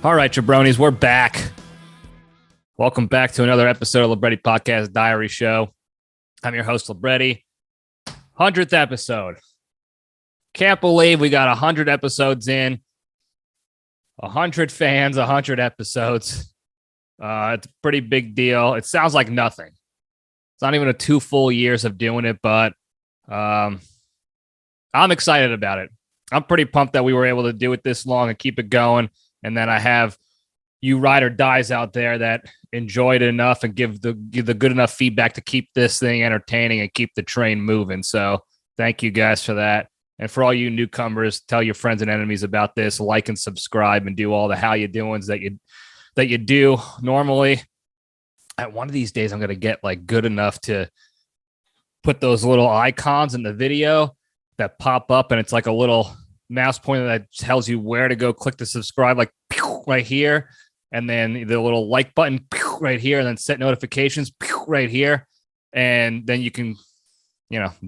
All right, jabronis, we're back. Welcome back to another episode of Libretti Podcast Diary Show. I'm your host, Libretti. 100th episode. Can't believe we got 100 episodes in. 100 fans, 100 episodes. It's a pretty big deal. It sounds like nothing. It's not even 2 full years of doing it, but I'm excited about it. I'm pretty pumped that we were able to do it this long and keep it going. And then I have you ride or dies out there that enjoyed it enough and give the good enough feedback to keep this thing entertaining and keep the train moving. So thank you guys for that. And for all you newcomers, tell your friends and enemies about this, like and subscribe and do all the how you doings that you do normally. At one of these days, I'm going to get like good enough to put those little icons in the video that pop up, and it's like a little mouse pointer that tells you where to go click to subscribe, like right here, and then the little like button right here, and then set notifications right here, and then you can,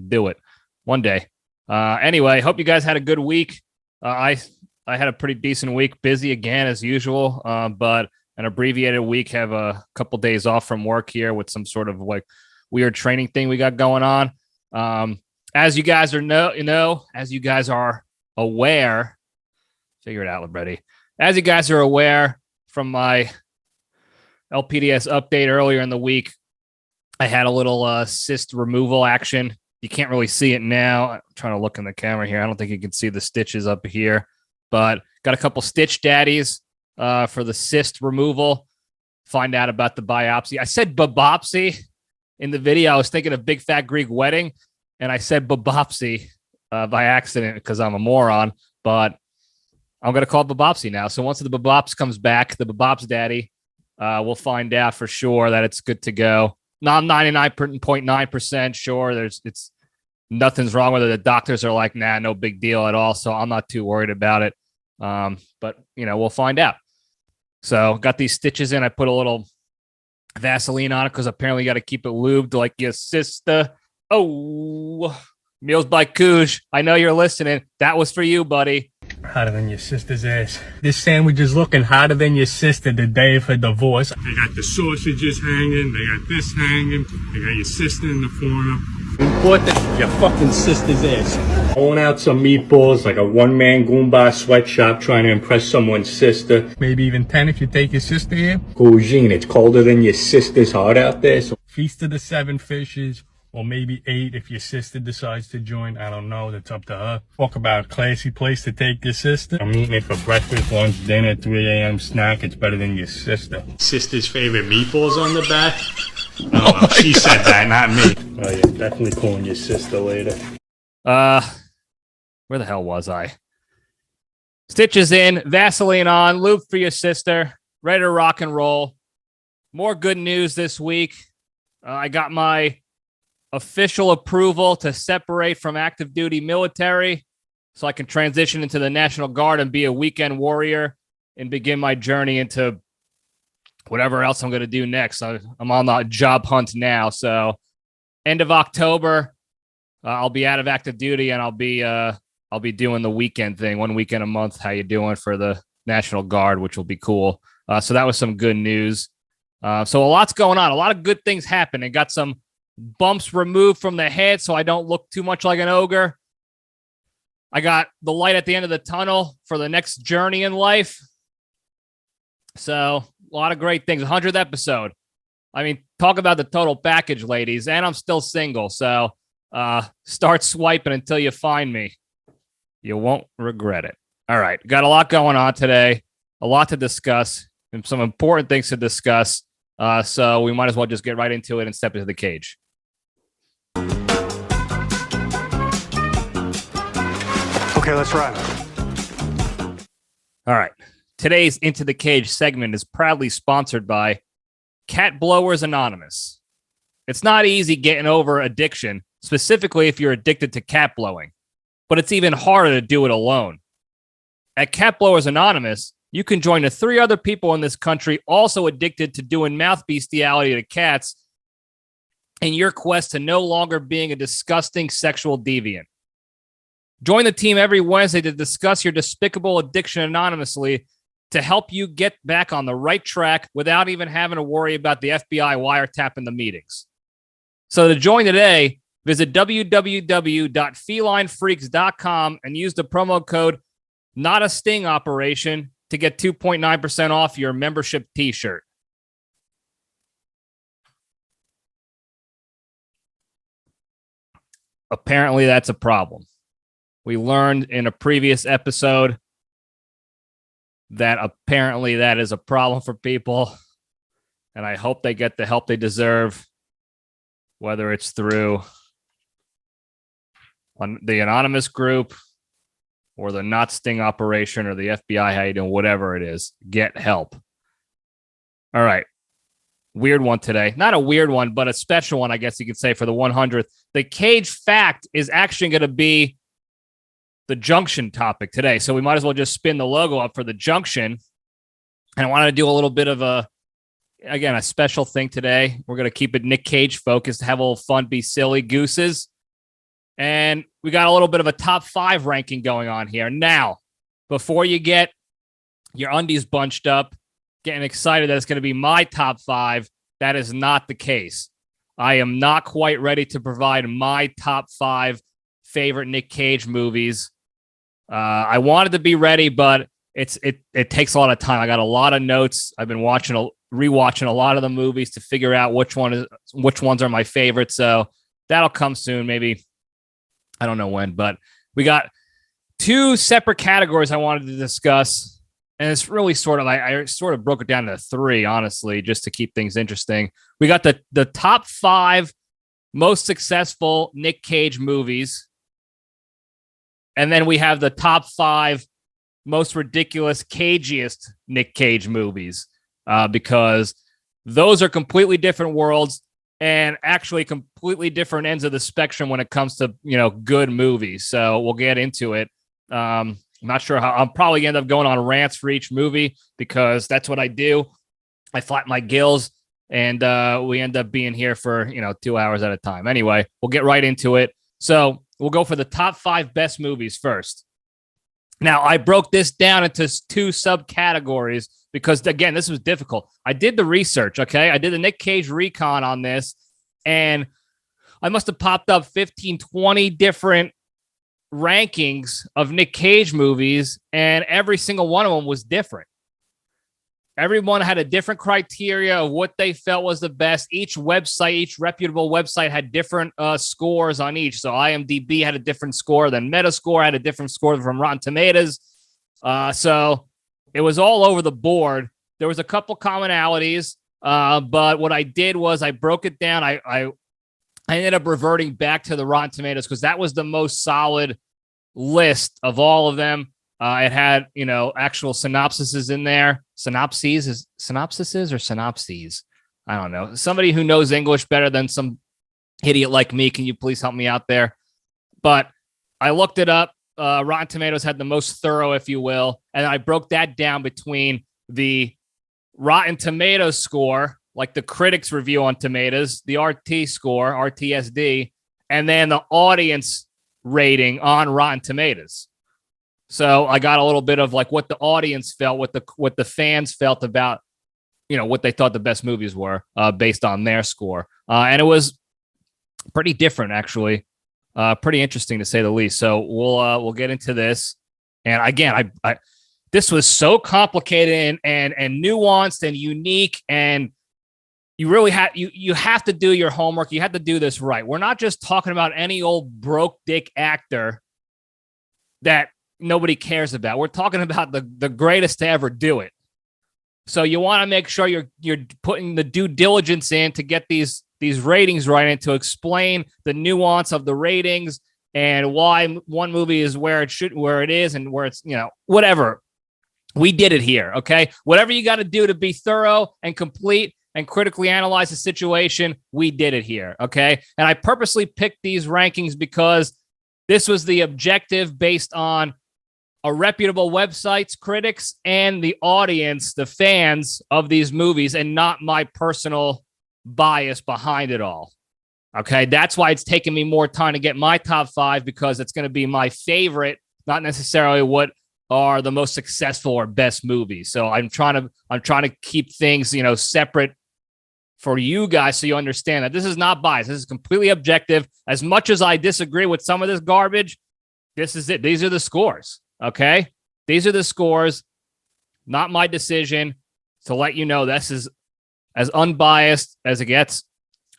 do it one day. Anyway, hope you guys had a good week. I had a pretty decent week, busy again as usual, but an abbreviated week. Have a couple days off from work here with some sort of like weird training thing we got going on. As you guys are aware, figure it out, Libretti. As you guys are aware from my LPDS update earlier in the week, I had a little cyst removal action. You can't really see it now. I'm trying to look in the camera here. I don't think you can see the stitches up here, but got a couple stitch daddies for the cyst removal. Find out about the biopsy. I said babopsy in the video. I was thinking of Big Fat Greek Wedding, and I said babopsy by accident because I'm a moron, but I'm going to call it babopsy now. So once the babops comes back, the babops daddy, we'll find out for sure that it's good to go. No, I'm 99.9% sure it's nothing's wrong with it. The doctors are like, nah, no big deal at all. So I'm not too worried about it. But we'll find out. So got these stitches in. I put a little Vaseline on it because apparently you got to keep it lubed like your sister. Oh, Meals by Cooge. I know you're listening. That was for you, buddy. Hotter than your sister's ass. This sandwich is looking hotter than your sister the day of her divorce. They got the sausages hanging. They got this hanging. They got your sister in the corner. Important, your fucking sister's ass. Pulling out some meatballs like a one-man Goomba sweatshop trying to impress someone's sister. Maybe even 10 if you take your sister here. Cuisine, it's colder than your sister's heart out there. So Feast of the 7 Fishes. Or maybe 8 if your sister decides to join. I don't know. That's up to her. Talk about a classy place to take your sister. I'm eating it for breakfast, lunch, dinner, 3 a.m. snack. It's better than your sister. Sister's favorite meatballs on the back? Oh, well, she said that, not me. Oh, yeah, definitely pulling your sister later. Where the hell was I? Stitches in, Vaseline on, lube for your sister, ready to rock and roll. More good news this week. I got my official approval to separate from active duty military so I can transition into the National Guard and be a weekend warrior and begin my journey into whatever else I'm going to do next. I'm on the job hunt now. So end of October, I'll be out of active duty and I'll be doing the weekend thing, 1 weekend a month. How you doing for the National Guard, which will be cool. So that was some good news. So a lot's going on. A lot of good things happen. And got some bumps removed from the head so I don't look too much like an ogre. I got the light at the end of the tunnel for the next journey in life. So a lot of great things. 100th episode. I mean, talk about the total package, ladies. And I'm still single. So start swiping until you find me. You won't regret it. All right. Got a lot going on today. A lot to discuss and some important things to discuss. So we might as well just get right into it and step into the cage. Okay, let's run. All right. Today's Into the Cage segment is proudly sponsored by Cat Blowers Anonymous. It's not easy getting over addiction, specifically if you're addicted to cat blowing, but it's even harder to do it alone. At Cat Blowers Anonymous, you can join the 3 other people in this country also addicted to doing mouth bestiality to cats in your quest to no longer being a disgusting sexual deviant. Join the team every Wednesday to discuss your despicable addiction anonymously to help you get back on the right track without even having to worry about the FBI wiretapping the meetings. So to join today, visit www.felinefreaks.com and use the promo code Not a Sting Operation to get 2.9% off your membership t-shirt. Apparently, that's a problem. We learned in a previous episode that apparently that is a problem for people, and I hope they get the help they deserve, whether it's through the anonymous group or the Not Sting Operation or the FBI, how you doing, whatever it is. Get help. All right. Weird one today. Not a weird one, but a special one, I guess you could say, for the 100th. The Cage fact is actually going to be the Junction topic today. So we might as well just spin the logo up for the Junction. And I wanted to do a little bit of a special thing today. We're going to keep it Nic Cage focused, have a little fun, be silly gooses. And we got a little bit of a top 5 ranking going on here. Now, before you get your undies bunched up, getting excited that it's going to be my top 5, that is not the case. I am not quite ready to provide my top 5 favorite Nic Cage movies. I wanted to be ready, but it takes a lot of time. I got a lot of notes. I've been rewatching a lot of the movies to figure out which ones are my favorites. So that'll come soon, maybe. I don't know when, but we got 2 separate categories I wanted to discuss. And it's really I sort of broke it down to 3, honestly, just to keep things interesting. We got the top 5 most successful Nic Cage movies. And then we have the top 5 most ridiculous, cagiest Nic Cage movies, because those are completely different worlds and actually completely different ends of the spectrum when it comes to, good movies. So we'll get into it. I'm not sure how. I'll probably end up going on rants for each movie because that's what I do. I flatten my gills, and we end up being here for 2 hours at a time. Anyway, we'll get right into it. So we'll go for the top 5 best movies first. Now, I broke this down into 2 subcategories because, again, this was difficult. I did the research, okay? I did the Nic Cage recon on this, and I must have popped up 15, 20 different rankings of Nic Cage movies, and every single one of them was different. Everyone had a different criteria of what they felt was the best. Each reputable website had different scores on each. So IMDb had a different score than Metascore, had a different score from Rotten Tomatoes. So it was all over the board. There was a couple commonalities, but what I did was I broke it down. I ended up reverting back to the Rotten Tomatoes because that was the most solid list of all of them. It had, actual synopsises in there. Synopses? I don't know. Somebody who knows English better than some idiot like me, can you please help me out there? But I looked it up. Rotten Tomatoes had the most thorough, if you will, and I broke that down between the Rotten Tomatoes score, like the critics review on Tomatoes, the RT score, RTSD, and then the audience rating on Rotten Tomatoes. So I got a little bit of like what the audience felt, what the fans felt about, what they thought the best movies were based on their score. And it was pretty different, actually. Pretty interesting to say the least. So we'll get into this. And again, I this was so complicated and nuanced and unique, and you really you have to do your homework. You have to do this right. We're not just talking about any old broke dick actor that nobody cares about. We're talking about the greatest to ever do it. So you want to make sure you're putting the due diligence in to get these ratings right and to explain the nuance of the ratings and why one movie is where it is and where it's, whatever. We did it here, okay? Whatever you got to do to be thorough and complete and critically analyze the situation, we did it here, okay? And I purposely picked these rankings because this was the objective based on a reputable website's critics and the audience, the fans of these movies, and not my personal bias behind it all. Okay, that's why it's taken me more time to get my top 5, because it's going to be my favorite, not necessarily what are the most successful or best movies. So I'm trying to keep things, separate for you guys so you understand that this is not biased. This is completely objective. As much as I disagree with some of this garbage, this is it. These are the scores, okay? These are the scores, not my decision, to let you know this is as unbiased as it gets.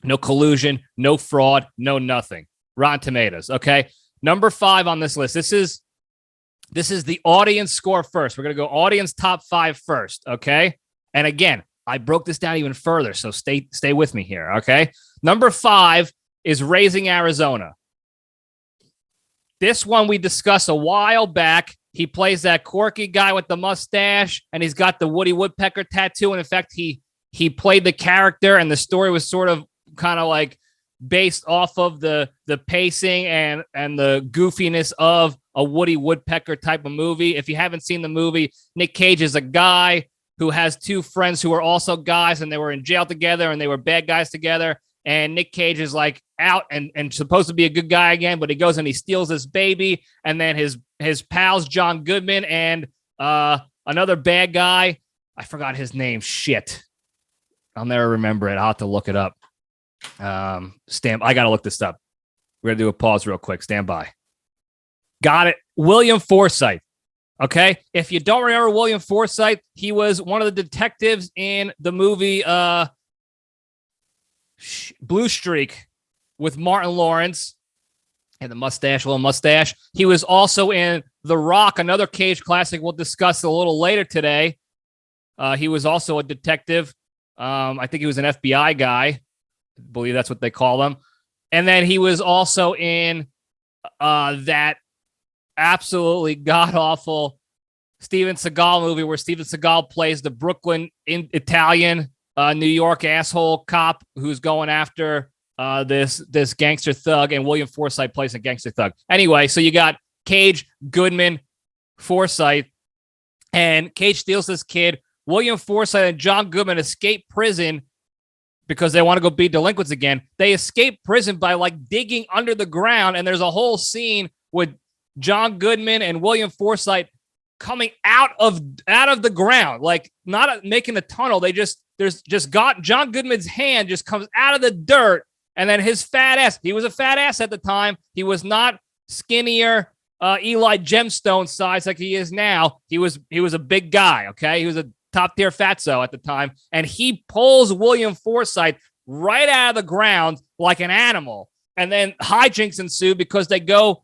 No collusion, no fraud, no nothing. Rotten Tomatoes, okay? Number 5 on this list. This is the audience score first. We're going to go audience top 5 first, okay? And again, I broke this down even further, so stay with me here, okay? Number 5 is Raising Arizona. This one we discussed a while back. He plays that quirky guy with the mustache, and he's got the Woody Woodpecker tattoo. And in fact, he played the character, and the story was sort of kind of like based off of the pacing and the goofiness of a Woody Woodpecker type of movie. If you haven't seen the movie, Nic Cage is a guy who has 2 friends who are also guys, and they were in jail together, and they were bad guys together. And Nic Cage is like out and supposed to be a good guy again, but he goes and he steals this baby. And then his pals, John Goodman and another bad guy, I forgot his name. Shit. I'll never remember it. I'll have to look it up. I got to look this up. We're going to do a pause real quick. Stand by. Got it. William Forsythe. Okay. If you don't remember William Forsythe, he was one of the detectives in the movie Blue Streak with Martin Lawrence and the little mustache. He was also in The Rock, another Cage classic we'll discuss a little later today. He was also a detective. I think he was an FBI guy. I believe that's what they call them. And then he was also in that absolutely god-awful Steven Seagal movie where Steven Seagal plays the Brooklyn Italian New York asshole cop who's going after this gangster thug, and William Forsythe plays a gangster thug. Anyway, so you got Cage, Goodman, Forsythe, and Cage steals this kid. William Forsythe and John Goodman escape prison because they want to go be delinquents again. They escape prison by like digging under the ground, and there's a whole scene with John Goodman and William Forsythe coming out of the ground, like not making a tunnel. There's John Goodman's hand just comes out of the dirt, and then his fat ass. He was a fat ass at the time. He was not skinnier Eli Gemstone size like he is now. He was a big guy. Okay, he was a top tier fatso at the time, and he pulls William Forsythe right out of the ground like an animal. And then hijinks ensue because they go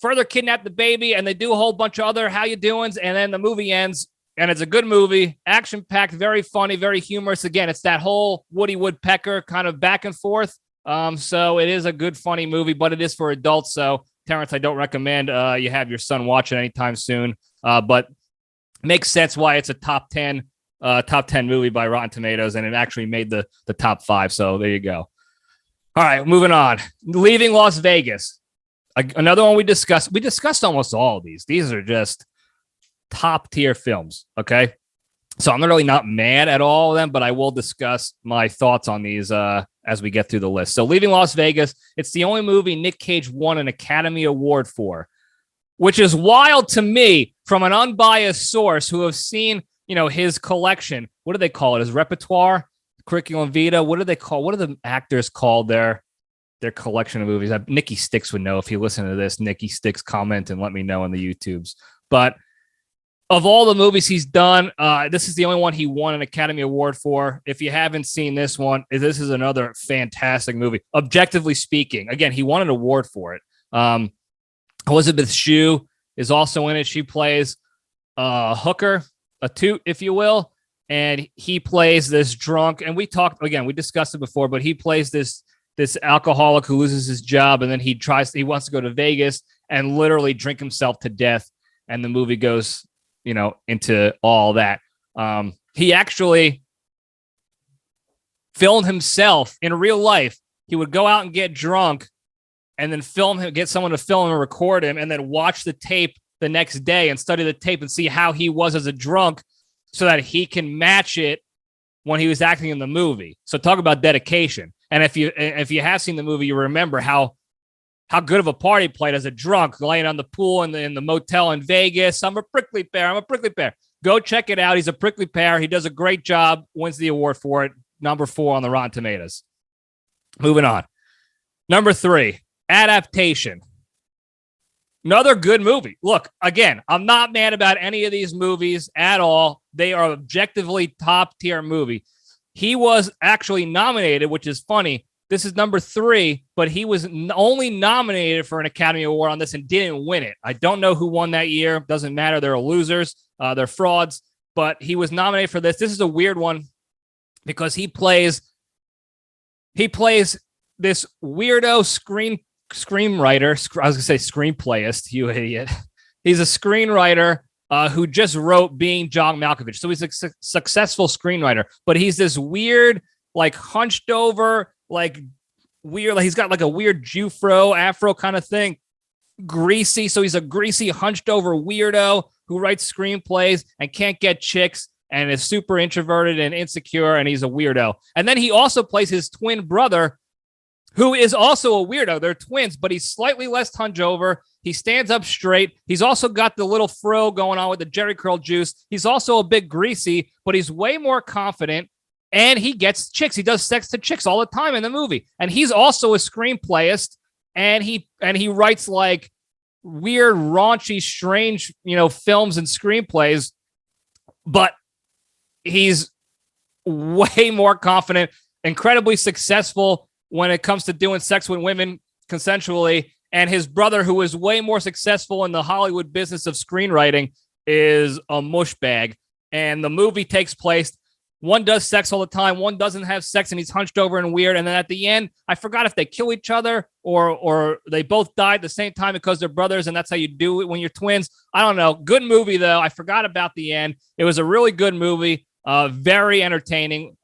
further kidnap the baby, and they do a whole bunch of other how you doings, and then the movie ends, and it's a good movie, action-packed, very funny, very humorous. Again, it's that whole Woody Woodpecker kind of back and forth. So it is a good, funny movie, but it is for adults. So, Terrence, I don't recommend you have your son watch it anytime soon. But makes sense why it's a top 10 movie by Rotten Tomatoes, and it actually made the top 5. So there you go. All right, moving on. Leaving Las Vegas. Another one we discussed. We discussed almost all of these. These are just top tier films. Okay. So I'm really not mad at all of them, but I will discuss my thoughts on these as we get through the list. So Leaving Las Vegas, it's the only movie Nic Cage won an Academy Award for, which is wild to me from an unbiased source who have seen, his collection. What do they call it? His repertoire, curriculum vitae. What do they call? What do the actors call their collection of movies? Nikki Sticks would know if you listen to this. Nikki Sticks, comment and let me know on the YouTubes. But of all the movies he's done, this is the only one he won an Academy Award for. If you haven't seen this one, this is another fantastic movie. Objectively speaking, again, he won an award for it. Elizabeth Shue is also in it. She plays a hooker, a toot, if you will. And he plays this drunk. And we discussed it before, but he plays this alcoholic who loses his job, and then he wants to go to Vegas and literally drink himself to death. And the movie goes, into all that. He actually filmed himself in real life. He would go out and get drunk and then get someone to film him and record him, and then watch the tape the next day and study the tape and see how he was as a drunk so that he can match it when he was acting in the movie. So talk about dedication. And if you have seen the movie, you remember how how good of a part he played as a drunk laying on the pool in the motel in Vegas. I'm a prickly pear. Go check it out. He's a prickly pear. He does a great job, wins the award for it. Number 4 on the Rotten Tomatoes. Moving on. Number 3, Adaptation. Another good movie. Look, again, I'm not mad about any of these movies at all. They are objectively top tier movie. He was actually nominated, which is funny. This is number 3, but he was only nominated for an Academy Award on this and didn't win it. I don't know who won that year. Doesn't matter. They're losers. They're frauds. But he was nominated for this. This is a weird one because he plays this weirdo screenwriter. I was going to say screenplayist, you idiot. He's a screenwriter who just wrote Being John Malkovich. So he's a successful screenwriter, but he's this weird, like hunched over, like weird. Like he's got like a weird Jufro afro kind of thing. Greasy. So he's a greasy, hunched over weirdo who writes screenplays and can't get chicks and is super introverted and insecure. And he's a weirdo. And then he also plays his twin brother, who is also a weirdo. They're twins, but he's slightly less hunched over. He stands up straight. He's also got the little fro going on with the Jerry curl juice. He's also a bit greasy, but he's way more confident. And he gets chicks. He does sex to chicks all the time in the movie. And he's also a screenplayist. And he writes like weird, raunchy, strange, films and screenplays. But he's way more confident, incredibly successful when it comes to doing sex with women consensually. And his brother, who is way more successful in the Hollywood business of screenwriting, is a mushbag. And the movie takes place. One does sex all the time. One doesn't have sex, and he's hunched over and weird. And then at the end, I forgot if they kill each other or they both died at the same time because they're brothers, and that's how you do it when you're twins. I don't know. Good movie, though. I forgot about the end. It was a really good movie. Very entertaining.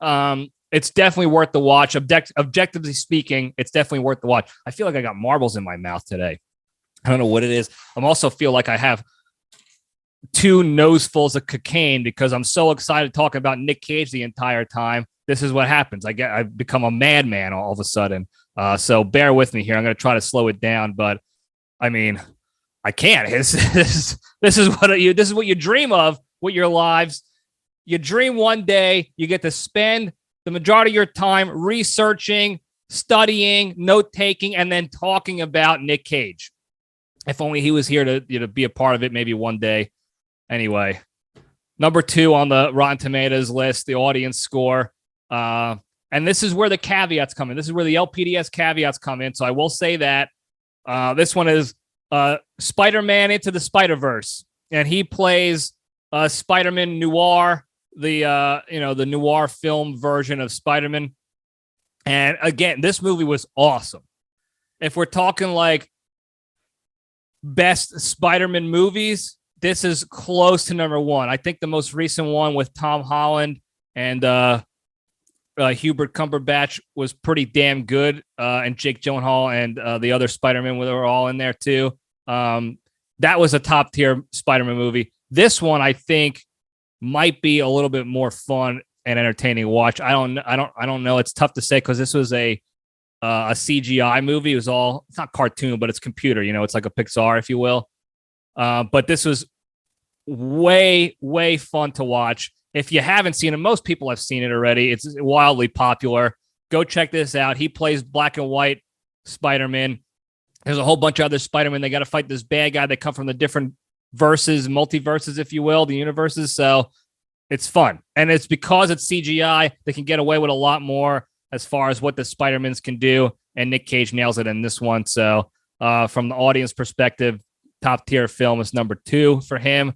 It's definitely worth the watch. Objectively speaking, it's definitely worth the watch. I feel like I got marbles in my mouth today. I don't know what it is. I also feel like I have 2 nosefuls of cocaine because I'm so excited talking about Nic Cage the entire time. This is what happens. I've become a madman all of a sudden. So bear with me here. I'm going to try to slow it down, but I mean, I can't. This is what you dream of with your lives. You dream one day you get to spend the majority of your time researching, studying, note-taking, and then talking about Nic Cage. If only he was here to be a part of it maybe one day. Anyway, number 2 on the Rotten Tomatoes list, the audience score. And this is where the caveats come in. This is where the LPDS caveats come in. So I will say that this one is Spider-Man Into the Spider-Verse. And he plays Spiderman Noir, the noir film version of Spiderman. And again, this movie was awesome. If we're talking like best Spider-Man movies, this is close to number 1. I think the most recent one with Tom Holland and Hubert Cumberbatch was pretty damn good. And Jake Gyllenhaal and the other Spider-Man were all in there too. That was a top tier Spider-Man movie. This one, I think, might be a little bit more fun and entertaining to watch. I don't know. It's tough to say because this was a CGI movie. It's not cartoon, but it's computer. It's like a Pixar, if you will. But this was way, way fun to watch. If you haven't seen it, most people have seen it already. It's wildly popular. Go check this out. He plays black and white Spider-Man. There's a whole bunch of other Spider-Man. They got to fight this bad guy. They come from the different multiverses, if you will, the universes. So it's fun. And it's because it's CGI, they can get away with a lot more as far as what the Spider-Mans can do. And Nic Cage nails it in this one. So from the audience perspective, top tier film is number 2 for him.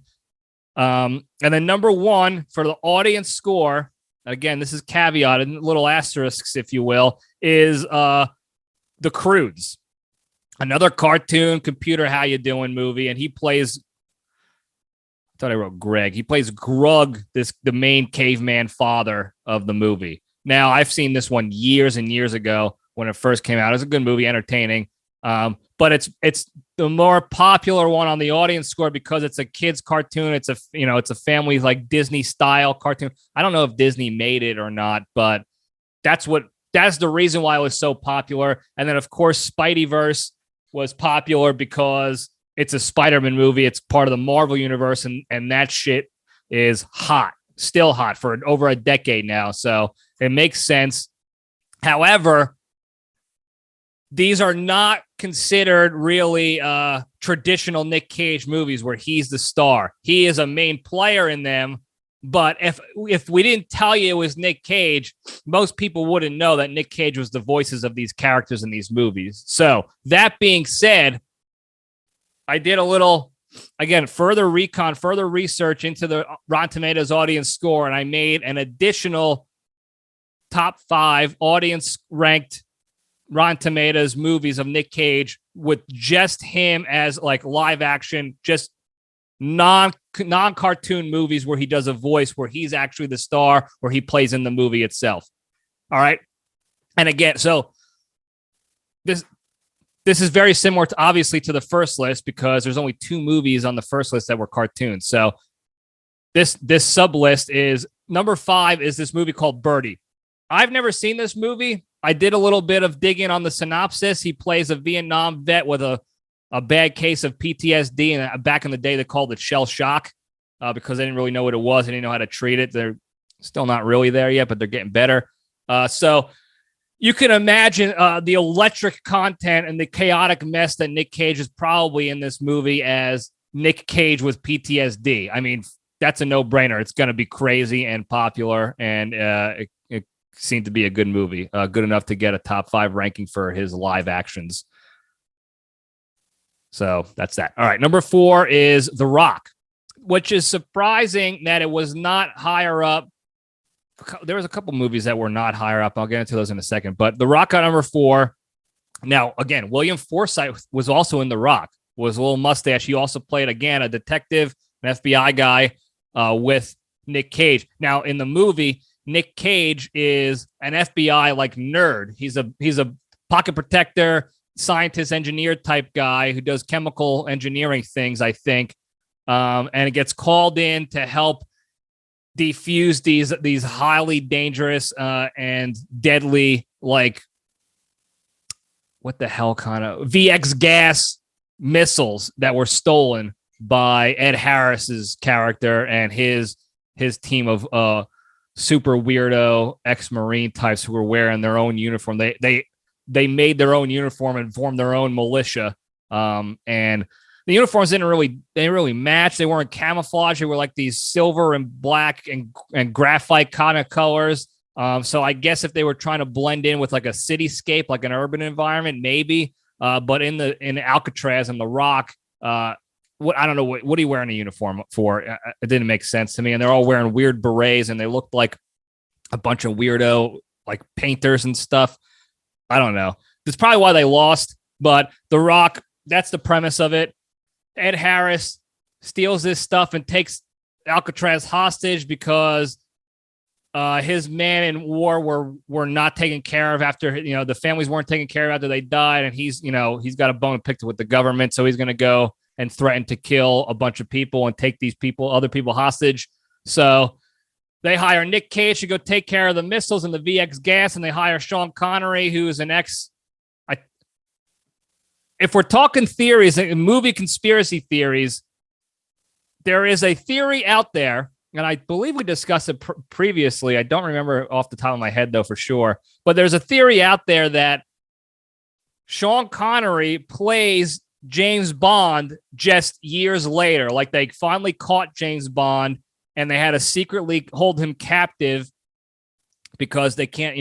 And then number 1 for the audience score, again, this is caveated, little asterisks, if you will, is the Croods. Another cartoon, computer, how you doing movie. And he plays, I thought I wrote Greg. He plays Grug, the main caveman father of the movie. Now, I've seen this one years and years ago when it first came out. It was a good movie, entertaining. But it's the more popular one on the audience score because it's a kid's cartoon. It's a family like Disney style cartoon. I don't know if Disney made it or not, but that's the reason why it was so popular. And then of course, Spidey Verse was popular because it's a Spiderman movie. It's part of the Marvel universe, and that shit is hot, still hot for over a decade now. So it makes sense. However, these are not considered really traditional Nic Cage movies where he's the star. He is a main player in them. But if we didn't tell you it was Nic Cage, most people wouldn't know that Nic Cage was the voices of these characters in these movies. So that being said, I did a little, again, further research into the Rotten Tomatoes audience score, and I made an additional top 5 audience-ranked Rotten Tomatoes movies of Nic Cage with just him as like live action, just non-cartoon movies where he does a voice where he's actually the star or he plays in the movie itself. All right. And again, so this is very similar to obviously to the first list because there's only 2 movies on the first list that were cartoons. So this sub list is number 5 is this movie called Birdie. I've never seen this movie. I did a little bit of digging on the synopsis. He plays a Vietnam vet with a bad case of PTSD, and back in the day they called it shell shock because they didn't really know what it was. They didn't know how to treat it. They're still not really there yet, but they're getting better. So you can imagine the electric content and the chaotic mess that Nic Cage is probably in this movie as Nic Cage with PTSD. I mean, that's a no-brainer. It's going to be crazy and popular, and it seemed to be a good movie, good enough to get a top 5 ranking for his live actions. So that's that. All right. Number 4 is The Rock, which is surprising that it was not higher up. There was a couple movies that were not higher up. I'll get into those in a second. But The Rock got number 4. Now, again, William Forsythe was also in The Rock, was a little mustache. He also played, again, a detective, an FBI guy with Nic Cage. Now, in the movie, Nic Cage is an FBI like nerd. He's a pocket protector, scientist, engineer type guy who does chemical engineering things, I think. And it gets called in to help defuse these highly dangerous and deadly, like, what the hell kind of VX gas missiles that were stolen by Ed Harris's character and his team of super weirdo ex-Marine types who were wearing their own uniform. They made their own uniform and formed their own militia. And the uniforms didn't really match. They weren't camouflage. They were like these silver and black and graphite kind of colors. So I guess if they were trying to blend in with like a cityscape, like an urban environment, maybe. But in Alcatraz and The Rock, I don't know what are you wearing a uniform for? It didn't make sense to me. And they're all wearing weird berets, and they looked like a bunch of weirdo like painters and stuff. I don't know. That's probably why they lost. But The Rock, that's the premise of it. Ed Harris steals this stuff and takes Alcatraz hostage because his men in war were not taken care of after, the families weren't taken care of after they died. And he's got a bone picked with the government. So he's going to go and threaten to kill a bunch of people and take other people hostage. So they hire Nic Cage to go take care of the missiles and the VX gas, and they hire Sean Connery, who is an if we're talking theories, movie conspiracy theories, there is a theory out there, and I believe we discussed it previously. I don't remember off the top of my head, though, for sure. But there's a theory out there that Sean Connery plays James Bond just years later. Like they finally caught James Bond, and they had to secretly hold him captive because they can't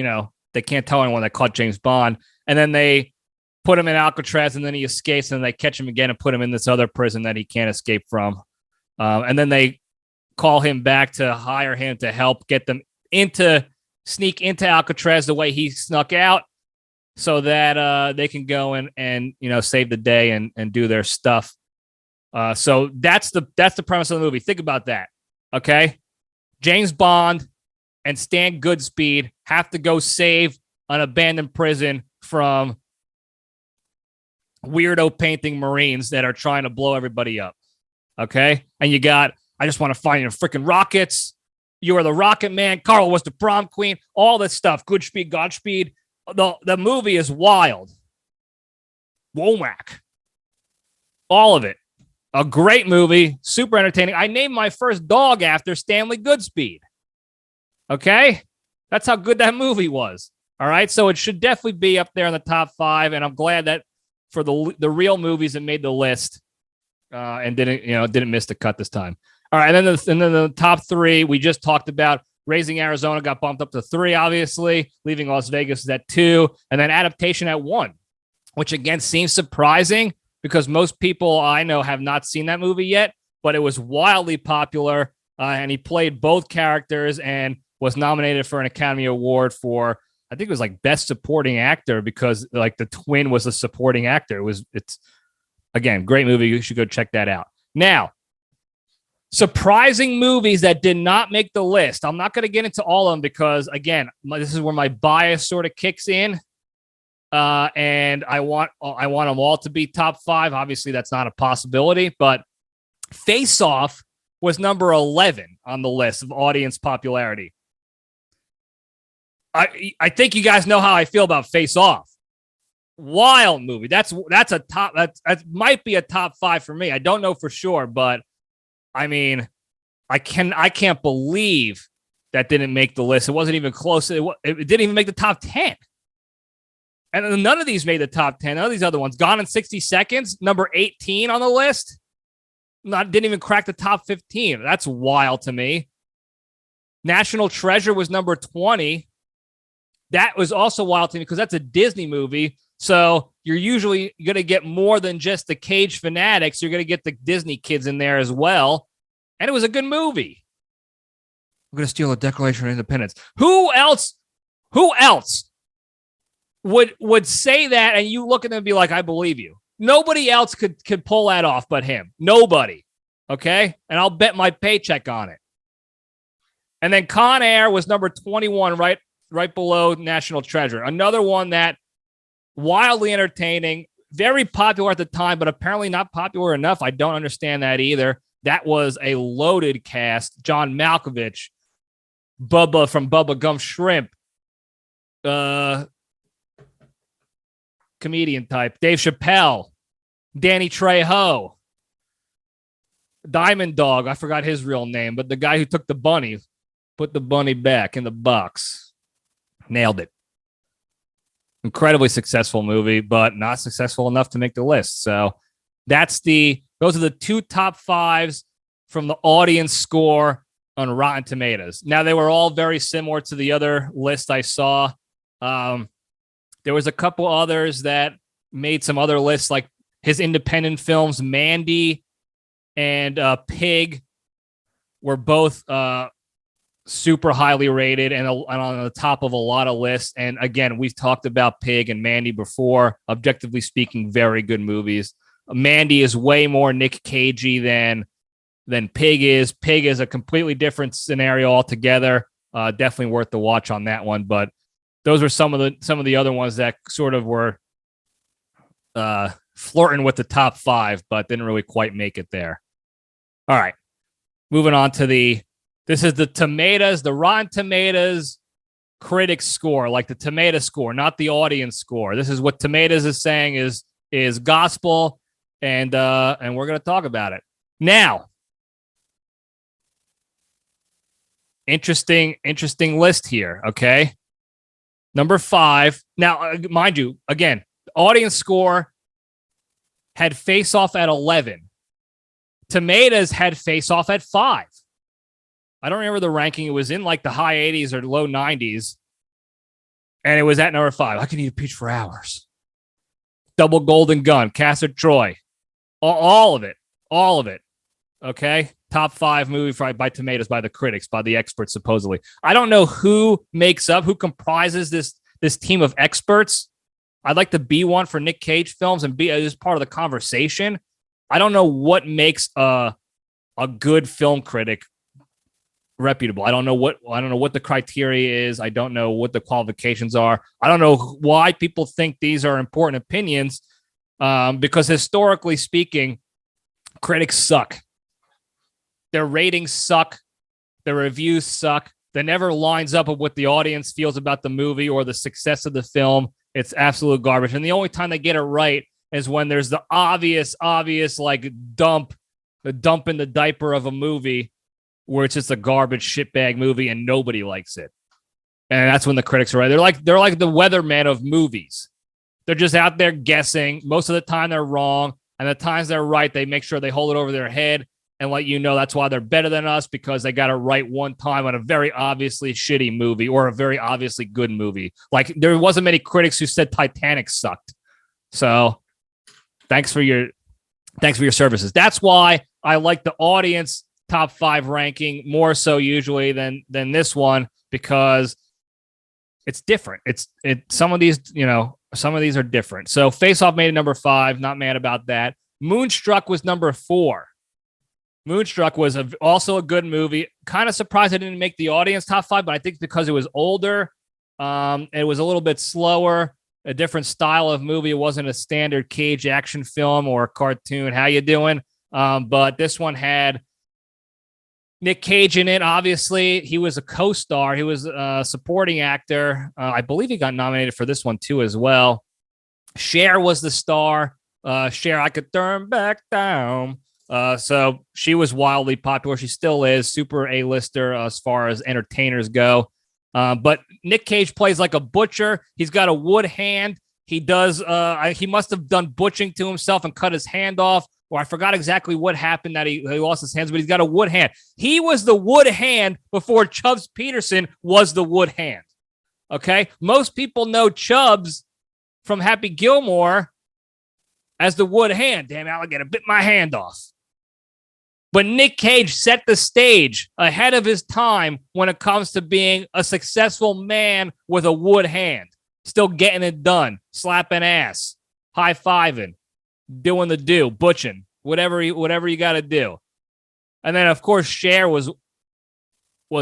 tell anyone they caught James Bond. And then they put him in Alcatraz, and then he escapes, and they catch him again and put him in this other prison that he can't escape from. And then they call him back to hire him to help get them sneak into Alcatraz the way he snuck out, so that they can go and save the day and do their stuff. So that's the premise of the movie. Think about that. Okay. James Bond and Stan Goodspeed have to go save an abandoned prison from weirdo painting Marines that are trying to blow everybody up. Okay. And you got, I just want to find your freaking rockets. You are the Rocket Man. Carl was the prom queen. All this stuff. Goodspeed, Godspeed. The movie is wild. Womack. All of it. A great movie, super entertaining. I named my first dog after Stanley Goodspeed. Okay? That's how good that movie was. All right? So it should definitely be up there in the top 5, and I'm glad that for the real movies that made the list and didn't miss the cut this time. All right, and then the top 3 we just talked about. Raising Arizona got bumped up to 3, obviously. Leaving Las Vegas is at 2, and then Adaptation at 1, which again seems surprising because most people I know have not seen that movie yet, but it was wildly popular, and he played both characters and was nominated for an Academy Award for, I think it was like Best Supporting Actor because like the twin was a supporting actor. It's again, great movie. You should go check that out. Now, surprising movies that did not make the list. I'm not going to get into all of them because, again, this is where my bias sort of kicks in, and I want them all to be top 5. Obviously, that's not a possibility, but Face Off was number 11 on the list of audience popularity. I think you guys know how I feel about Face Off. Wild movie. That's a top. That might be a top 5 for me. I don't know for sure, but I mean, I can't believe that didn't make the list. It wasn't even close. It didn't even make the top 10. And none of these made the top 10. None of these other ones. Gone in 60 Seconds, number 18 on the list. Didn't even crack the top 15. That's wild to me. National Treasure was number 20. That was also wild to me because that's a Disney movie. So you're usually going to get more than just the Cage fanatics. You're going to get the Disney kids in there as well. And it was a good movie. I'm going to steal the Declaration of Independence. Who else would say that and you look at them and be like, I believe you? Nobody else could pull that off but him. Nobody. Okay? And I'll bet my paycheck on it. And then Con Air was number 21, right below National Treasure. Another one that wildly entertaining, very popular at the time, but apparently not popular enough. I don't understand that either. That was a loaded cast. John Malkovich, Bubba from Bubba Gump Shrimp, comedian type, Dave Chappelle, Danny Trejo, Diamond Dog. I forgot his real name, but the guy who took the bunny, put the bunny back in the box. Nailed it. Incredibly successful movie, but not successful enough to make the list. So those are the 2 top 5s from the audience score on Rotten Tomatoes. Now, they were all very similar to the other list I saw. There was a couple others that made some other lists, like his independent films, Mandy and Pig, were both super highly rated and on the top of a lot of lists. And again, we've talked about Pig and Mandy before. Objectively speaking, very good movies. Mandy is way more Nic Cagey than Pig is. Pig is a completely different scenario altogether. Definitely worth the watch on that one. But those were some of the other ones that sort of were flirting with the top 5, but didn't really quite make it there. All right, moving on to this is the Tomatoes, the Rotten Tomatoes critic score, like the tomato score, not the audience score. This is what Tomatoes is saying is gospel, and we're going to talk about it. Now, interesting list here, okay? Number 5. Now, mind you, again, audience score had Face Off at 11. Tomatoes had Face Off at 5. I don't remember the ranking. It was in like the high 80s or low 90s. And it was at number 5. I could eat a peach for hours. Double Golden Gun, Castor Troy. All of it. Okay? Top 5 movie by Tomatoes, by the critics, by the experts, supposedly. I don't know who comprises this team of experts. I'd like to be one for Nic Cage films and be as part of the conversation. I don't know what makes a good film critic reputable. I don't know what the criteria is. I don't know what the qualifications are. I don't know why people think these are important opinions, because historically speaking, critics suck. Their ratings suck. Their reviews suck. That never lines up with what the audience feels about the movie or the success of the film. It's absolute garbage. And the only time they get it right is when there's the obvious like dump in the diaper of a movie where it's just a garbage shitbag movie and nobody likes it. And that's when the critics are right. They're like the weatherman of movies. They're just out there guessing. Most of the time they're wrong. And the times they're right, they make sure they hold it over their head and let you know that's why they're better than us, because they got it right one time on a very obviously shitty movie or a very obviously good movie. Like, there wasn't many critics who said Titanic sucked. So thanks for your services. That's why I like the audience top 5 ranking more so usually than this one, because it's different. Some of these are different. So Face Off made it number 5. Not mad about that. Moonstruck was number 4. Moonstruck was also a good movie. Kind of surprised I didn't make the audience top 5, but I think because it was older, it was a little bit slower, a different style of movie. It wasn't a standard Cage action film or a cartoon. How you doing? But this one had Nic Cage in it. Obviously, he was a co-star. He was a supporting actor. I believe he got nominated for this one too as well. Cher was the star. Cher, I could turn back down. So she was wildly popular. She still is. Super A-lister as far as entertainers go. But Nic Cage plays like a butcher. He's got a wood hand. He does. He must have done butchering to himself and cut his hand off. Or I forgot exactly what happened that he lost his hands, but he's got a wood hand. He was the wood hand before Chubbs Peterson was the wood hand. Okay? Most people know Chubbs from Happy Gilmore as the wood hand. Damn alligator, bit my hand off. But Nic Cage set the stage ahead of his time when it comes to being a successful man with a wood hand. Still getting it done. Slapping ass. High-fiving. Doing the do, butching, whatever you got to do. And then, of course, Cher was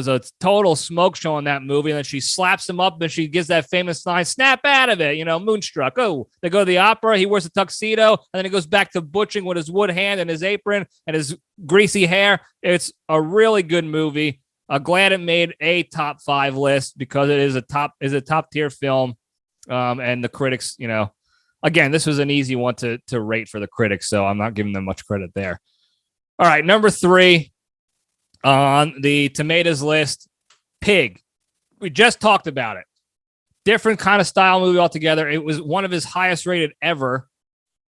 a total smoke show in that movie. And then she slaps him up and she gives that famous line, snap out of it, Moonstruck. Oh, they go to the opera. He wears a tuxedo. And then he goes back to butching with his wood hand and his apron and his greasy hair. It's a really good movie. I'm glad it made a top 5 list because it is a top tier film. And the critics, again, this was an easy one to rate for the critics, so I'm not giving them much credit there. All right, number 3 on the Tomatoes list, Pig. We just talked about it. Different kind of style movie altogether. It was one of his highest rated ever.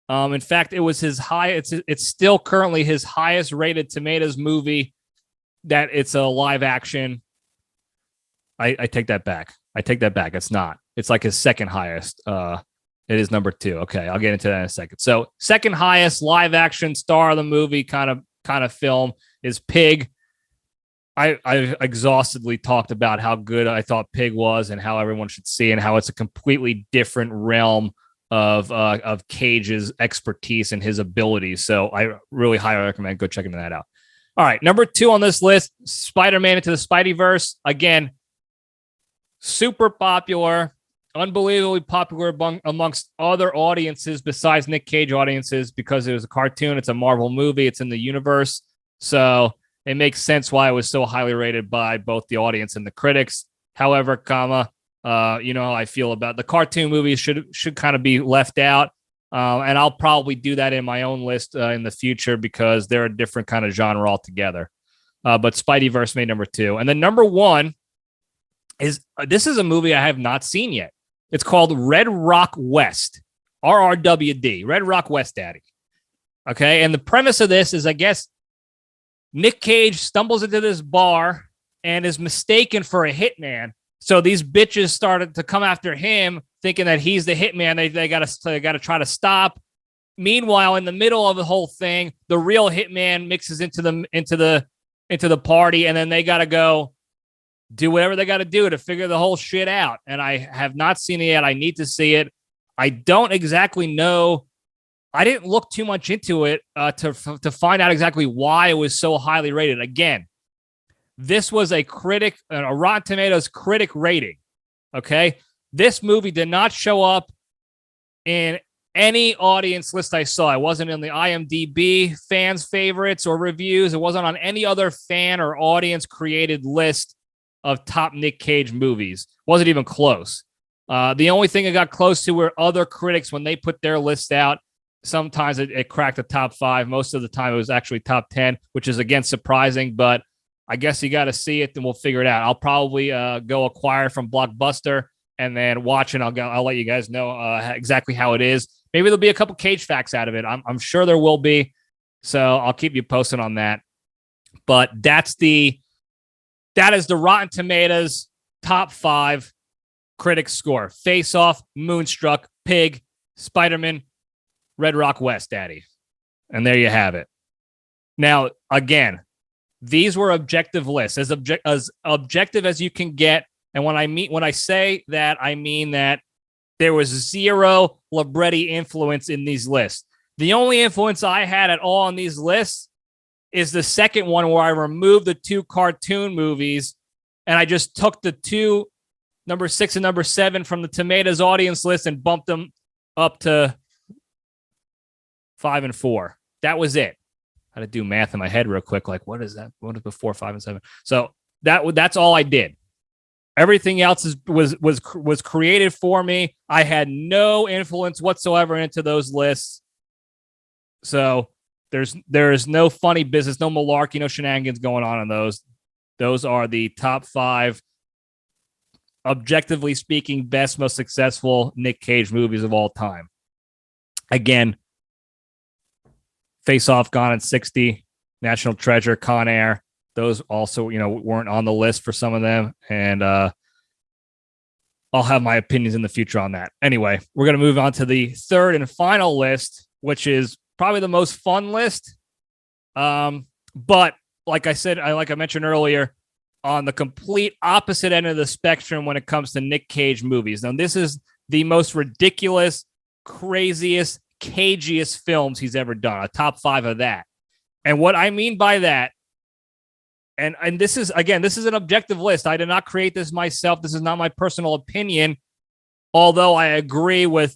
In fact, it was his high. It's still currently his highest rated Tomatoes movie. That it's a live action. I take that back. It's not. It's like his second highest. It is number 2. Okay, I'll get into that in a second. So, second highest live action star of the movie kind of film is Pig. I've exhaustively talked about how good I thought Pig was and how everyone should see and how it's a completely different realm of Cage's expertise and his abilities. So, I really highly recommend go checking that out. All right, number 2 on this list, Spider-Man Into the Spidey Verse. Again, super popular. Unbelievably popular amongst other audiences besides Nic Cage audiences because it was a cartoon. It's a Marvel movie. It's in the universe. So it makes sense why it was so highly rated by both the audience and the critics. However, you know how I feel about the cartoon movies should kind of be left out. And I'll probably do that in my own list in the future because they're a different kind of genre altogether. But Spidey Verse made number 2. And then number 1 is a movie I have not seen yet. It's called Red Rock West, RRWD, Red Rock West Daddy. Okay, and the premise of this is, I guess, Nic Cage stumbles into this bar and is mistaken for a hitman. So these bitches started to come after him, thinking that he's the hitman. They gotta try to stop. Meanwhile, in the middle of the whole thing, the real hitman mixes into the party, and then they gotta go do whatever they got to do to figure the whole shit out. And I have not seen it yet. I need to see it. I don't exactly know. I didn't look too much into it to find out exactly why it was so highly rated. Again, this was a Rotten Tomatoes critic rating. Okay. This movie did not show up in any audience list I saw. It wasn't in the IMDb fans favorites or reviews. It wasn't on any other fan or audience created list of top Nic Cage movies. Wasn't even close. The only thing it got close to were other critics when they put their list out. Sometimes it cracked the top 5. Most of the time it was actually top 10, which is, again, surprising, but I guess you got to see it and we'll figure it out. I'll probably go acquire from Blockbuster and then watch it. I'll let you guys know exactly how it is. Maybe there'll be a couple Cage facts out of it. I'm sure there will be. So I'll keep you posted on that. But that is the Rotten Tomatoes top 5 critics score. Face Off, Moonstruck, Pig, Spiderman, Red Rock West, Daddy. And there you have it. Now, again, these were objective lists, as objective as you can get. And when I say that, I mean that there was zero Libretti influence in these lists. The only influence I had at all on these lists is the second one, where I removed the 2 cartoon movies and I just took the 2, number 6 and number 7, from the Tomatoes audience list and bumped them up to 5 and 4. That was it. I had to do math in my head real quick. Like, what is that? What is before 5 and 7? So that's all I did. Everything else was created for me. I had no influence whatsoever into those lists. So there is no funny business, no malarkey, no shenanigans going on in those. Those are the top 5, objectively speaking, best, most successful Nic Cage movies of all time. Again, Face Off, Gone in 60, National Treasure, Con Air. Those also, weren't on the list for some of them. And I'll have my opinions in the future on that. Anyway, we're going to move on to the third and final list, which is probably the most fun list. But like I mentioned earlier, on the complete opposite end of the spectrum when it comes to Nic Cage movies. Now, this is the most ridiculous, craziest, cagiest films he's ever done. A top 5 of that. And what I mean by that, and this is an objective list. I did not create this myself. This is not my personal opinion, although I agree with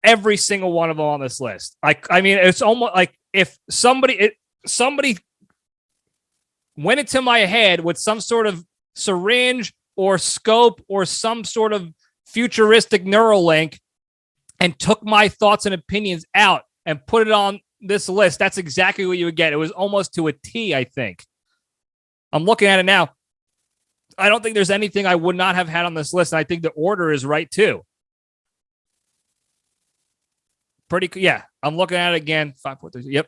every single one of them on this list. I mean, it's almost like if somebody went into my head with some sort of syringe or scope or some sort of futuristic Neuralink and took my thoughts and opinions out and put it on this list, that's exactly what you would get. It was almost to a T, I think. I'm looking at it now. I don't think there's anything I would not have had on this list. And I think the order is right too. Yeah. I'm looking at it again. 5, 4, 3. Yep.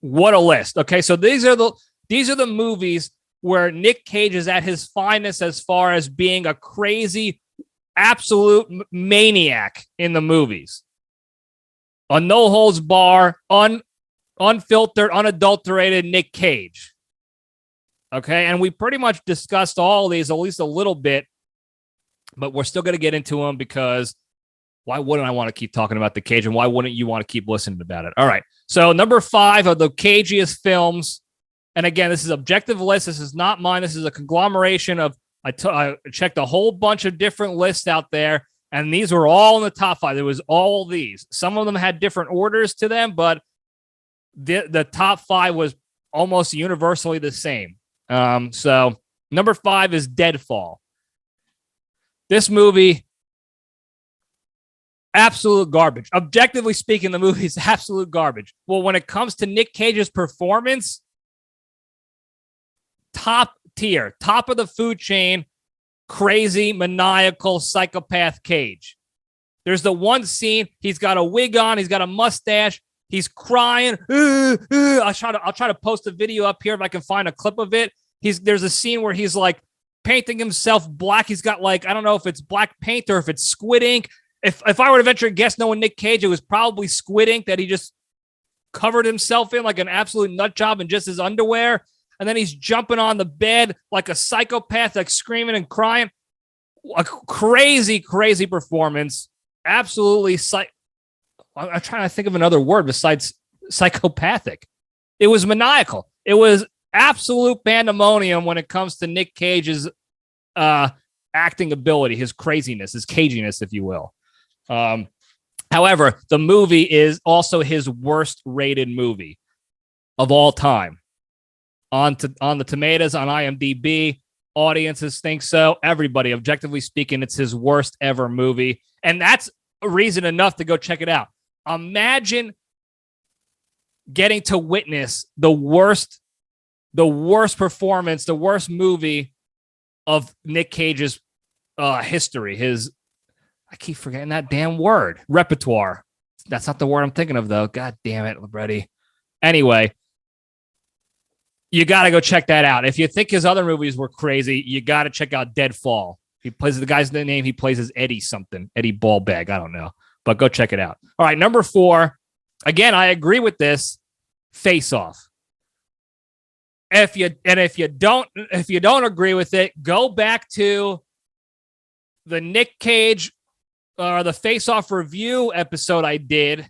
What a list. Okay. So these are the movies where Nic Cage is at his finest as far as being a crazy, absolute maniac in the movies. A no holds bar, unfiltered, unadulterated Nic Cage. Okay, and we pretty much discussed all these, at least a little bit, but we're still going to get into them because why wouldn't I want to keep talking about the Cage, and why wouldn't you want to keep listening about it? All right, so number 5 of the cagiest films, and again, this is objective list. This is not mine. This is a conglomeration of, I checked a whole bunch of different lists out there, and these were all in the top 5. There was all these. Some of them had different orders to them, but the top 5 was almost universally the same. So number 5 is Deadfall. This movie, absolute garbage. Objectively speaking, the movie is absolute garbage. Well, when it comes to Nic Cage's performance, top tier, top of the food chain, crazy, maniacal, psychopath Cage. There's the one scene, he's got a wig on, he's got a mustache, he's crying. I'll try to post a video up here if I can find a clip of it. There's a scene where he's like painting himself black. He's got like, I don't know if it's black paint or if it's squid ink. If I were to venture a guess knowing Nic Cage, it was probably squid ink that he just covered himself in like an absolute nut job in just his underwear. And then he's jumping on the bed like a psychopath, like screaming and crying. A crazy, crazy performance. Absolutely. I'm trying to think of another word besides psychopathic. It was maniacal. It was absolute pandemonium when it comes to Nic Cage's acting ability, his craziness, his caginess, if you will. However, the movie is also his worst rated movie of all time. On the Tomatoes, on IMDb, audiences think so. Everybody, objectively speaking, it's his worst ever movie. And that's a reason enough to go check it out. Imagine getting to witness the worst performance, the worst movie of Nic Cage's history. I keep forgetting that damn word. Repertoire. That's not the word I'm thinking of, though. God damn it, Libretti. Anyway, you got to go check that out. If you think his other movies were crazy, you got to check out Deadfall. He plays the guy's name. He plays as Eddie something. Eddie Ballbag. I don't know. But go check it out. All right, number 4. Again, I agree with this. Face Off. If you don't agree with it, go back to the Nic Cage or the Face Off review episode I did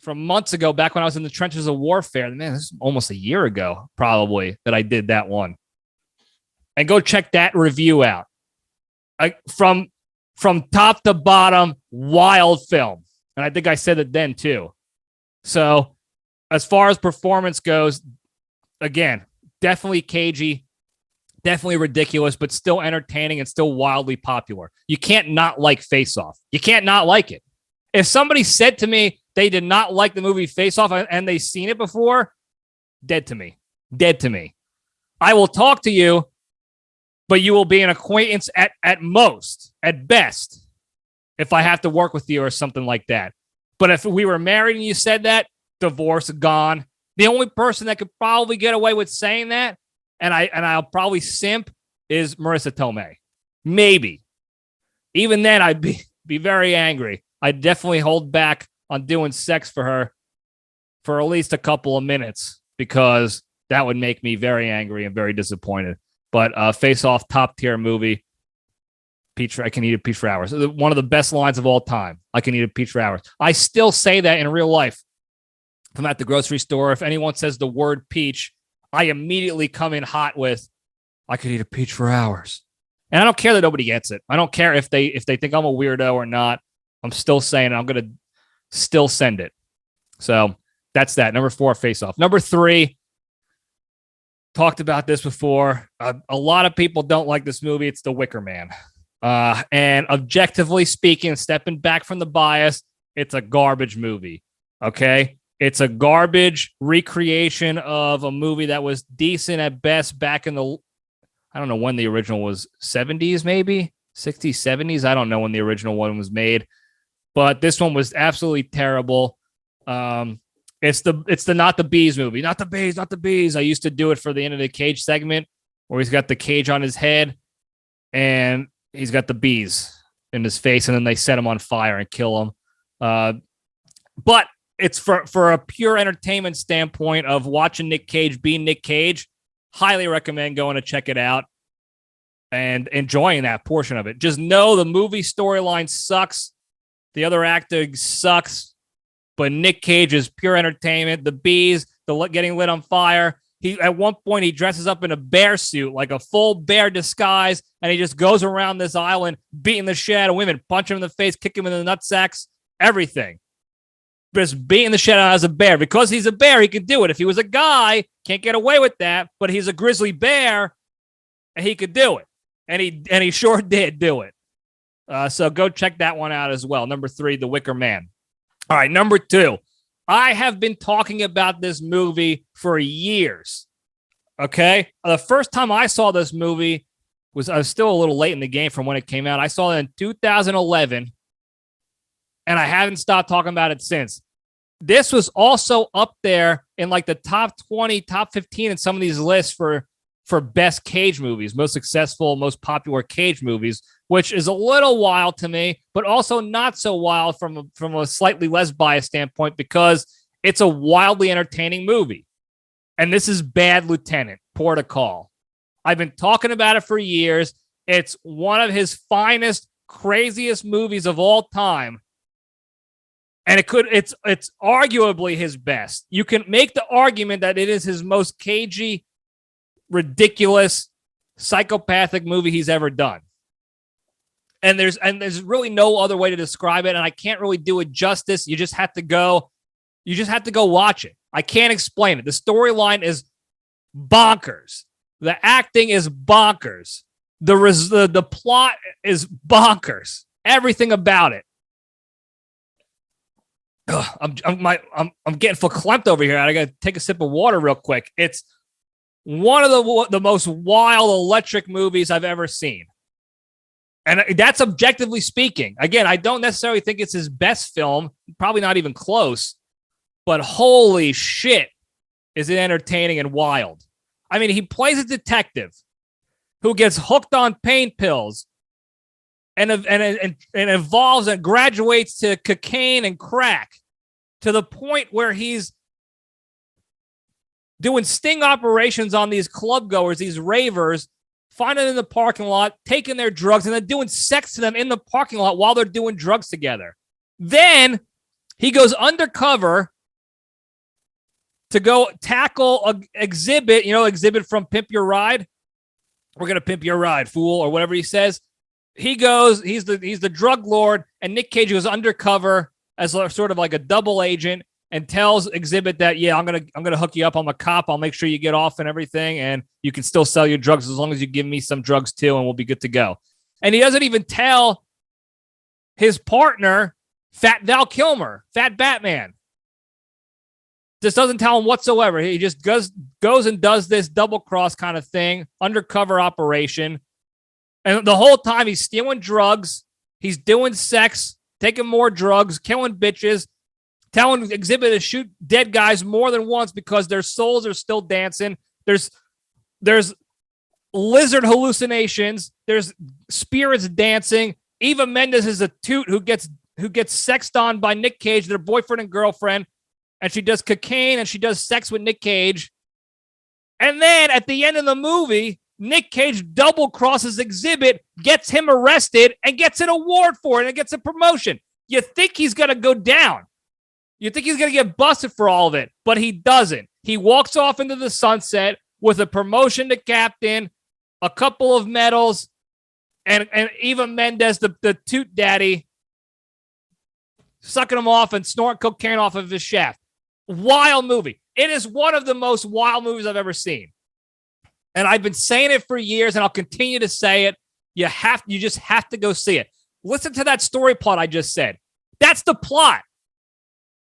from months ago, back when I was in the trenches of warfare. Man, this is almost a year ago, probably, that I did that one. And go check that review out. From top to bottom, wild film. And I think I said it then too. So as far as performance goes, again, definitely cagey, definitely ridiculous, but still entertaining and still wildly popular. You can't not like Face Off. You can't not like it. If somebody said to me they did not like the movie Face Off and they've seen it before, dead to me. Dead to me. I will talk to you, but you will be an acquaintance at most, at best, if I have to work with you or something like that. But if we were married and you said that, divorce, gone. The only person that could probably get away with saying that, and I'll probably simp, is Marissa Tomei. Maybe. Even then, I'd be very angry. I'd definitely hold back on doing sex for her for at least a couple of minutes, because that would make me very angry and very disappointed. But Face Off, top tier movie. I can eat a peach for hours. One of the best lines of all time. I can eat a peach for hours. I still say that in real life. If I'm at the grocery store, if anyone says the word peach, I immediately come in hot with, I could eat a peach for hours. And I don't care that nobody gets it. I don't care if they think I'm a weirdo or not. I'm still saying it. I'm going to still send it. So that's that. Number 4, Face Off. Number 3, talked about this before. A lot of people don't like this movie. It's The Wicker Man. And objectively speaking, stepping back from the bias, it's a garbage movie. Okay? It's a garbage recreation of a movie that was decent at best back in the, I don't know when the original was, 70s maybe? 60s, 70s? I don't know when the original one was made. But this one was absolutely terrible. It's the Not the Bees movie. Not the bees, not the bees. I used to do it for the end of the Cage segment where he's got the cage on his head and he's got the bees in his face, and then they set him on fire and kill him. But it's for a pure entertainment standpoint of watching Nic Cage be Nic Cage. Highly recommend going to check it out and enjoying that portion of it. Just know the movie storyline sucks. The other acting sucks. But Nic Cage is pure entertainment. The bees, the getting lit on fire. At one point, he dresses up in a bear suit, like a full bear disguise, and he just goes around this island beating the shit out of women, punch him in the face, kick him in the nutsacks, everything. Just beating the shit out as a bear. Because he's a bear, he could do it. If he was a guy, can't get away with that, but he's a grizzly bear, and he could do it. And he sure did do it. So go check that one out as well. Number 3, The Wicker Man. All right, number 2. I have been talking about this movie for years. Okay? The first time I saw this movie I was still a little late in the game from when it came out. I saw it in 2011, and I haven't stopped talking about it since. This was also up there in like the top 20, top 15 in some of these lists for best Cage movies, most successful, most popular Cage movies, which is a little wild to me, but also not so wild from a slightly less biased standpoint, because it's a wildly entertaining movie. And this is Bad Lieutenant, Port of Call. I've been talking about it for years. It's one of his finest, craziest movies of all time. And it's arguably his best. You can make the argument that it is his most cagey, ridiculous, psychopathic movie he's ever done. And there's really no other way to describe it, and I can't really do it justice. You just have to go watch it. I can't explain it. The storyline is bonkers. The acting is bonkers. The plot is bonkers. Everything about it. I'm getting verklempt over here. I got to take a sip of water real quick. It's one of the most wild, electric movies I've ever seen. And that's objectively speaking. Again, I don't necessarily think it's his best film, probably not even close, but holy shit, is it entertaining and wild. I mean, he plays a detective who gets hooked on pain pills and evolves and graduates to cocaine and crack to the point where he's doing sting operations on these club goers, these ravers, finding them in the parking lot, taking their drugs, and then doing sex to them in the parking lot while they're doing drugs together. Then he goes undercover to go tackle an exhibit, exhibit from Pimp Your Ride. We're going to pimp your ride, fool, or whatever he says. He goes, he's the drug lord, and Nic Cage goes undercover as sort of like a double agent and tells Exhibit that, yeah, I'm gonna hook you up. I'm a cop. I'll make sure you get off and everything, and you can still sell your drugs as long as you give me some drugs too, and we'll be good to go. And he doesn't even tell his partner, Fat Val Kilmer, Fat Batman. Just doesn't tell him whatsoever. He just goes and does this double cross kind of thing, undercover operation. And the whole time he's stealing drugs, he's doing sex, taking more drugs, killing bitches, telling Exhibit to shoot dead guys more than once because their souls are still dancing. There's lizard hallucinations. There's spirits dancing. Eva Mendes is a toot who gets sexed on by Nic Cage, their boyfriend and girlfriend, and she does cocaine and she does sex with Nic Cage. And then at the end of the movie, Nic Cage double crosses Exhibit, gets him arrested, and gets an award for it and gets a promotion. You think he's going to go down. You think he's going to get busted for all of it, but he doesn't. He walks off into the sunset with a promotion to captain, a couple of medals, and Eva Mendes, the toot daddy, sucking him off and snorting cocaine off of his shaft. Wild movie. It is one of the most wild movies I've ever seen. And I've been saying it for years, and I'll continue to say it. You just have to go see it. Listen to that story plot I just said. That's the plot.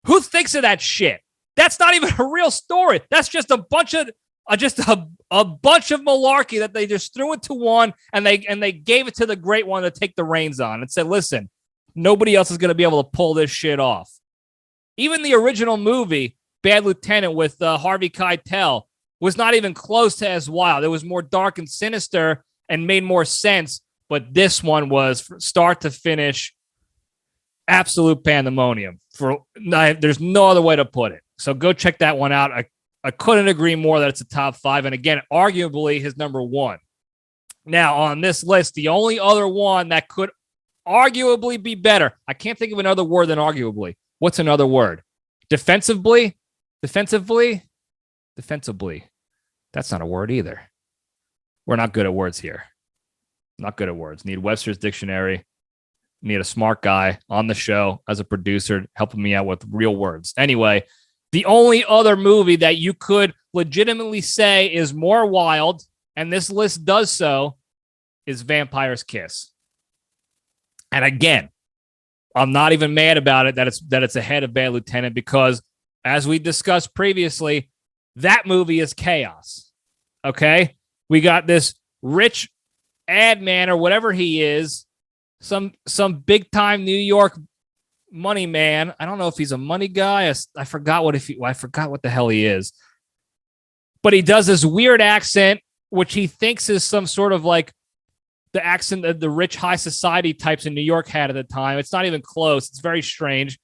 Who thinks of that shit? That's not even a real story. That's just a bunch of malarkey that they just threw into one, and they gave it to the great one to take the reins on and said, "Listen, nobody else is going to be able to pull this shit off." Even the original movie, Bad Lieutenant with Harvey Keitel, was not even close to as wild. It was more dark and sinister and made more sense. But this one was, from start to finish, absolute pandemonium. There's no other way to put it. So go check that one out. I couldn't agree more that it's a top 5. And again, arguably his number 1. Now, on this list, the only other one that could arguably be better. I can't think of another word than arguably. What's another word? Defensively? That's not a word either. We're not good at words here. Not good at words. Need Webster's Dictionary. Need a smart guy on the show as a producer helping me out with real words. Anyway, the only other movie that you could legitimately say is more wild, and this list does so, is Vampire's Kiss. And again, I'm not even mad about it that it's ahead of Bad Lieutenant because, as we discussed previously, that movie is chaos. Okay? We got this rich ad man or whatever he is, some big time New York money man. I don't know if he's a money guy. I forgot what the hell he is. But he does this weird accent, which he thinks is some sort of like the accent that the rich high society types in New York had at the time. It's not even close. It's very strange.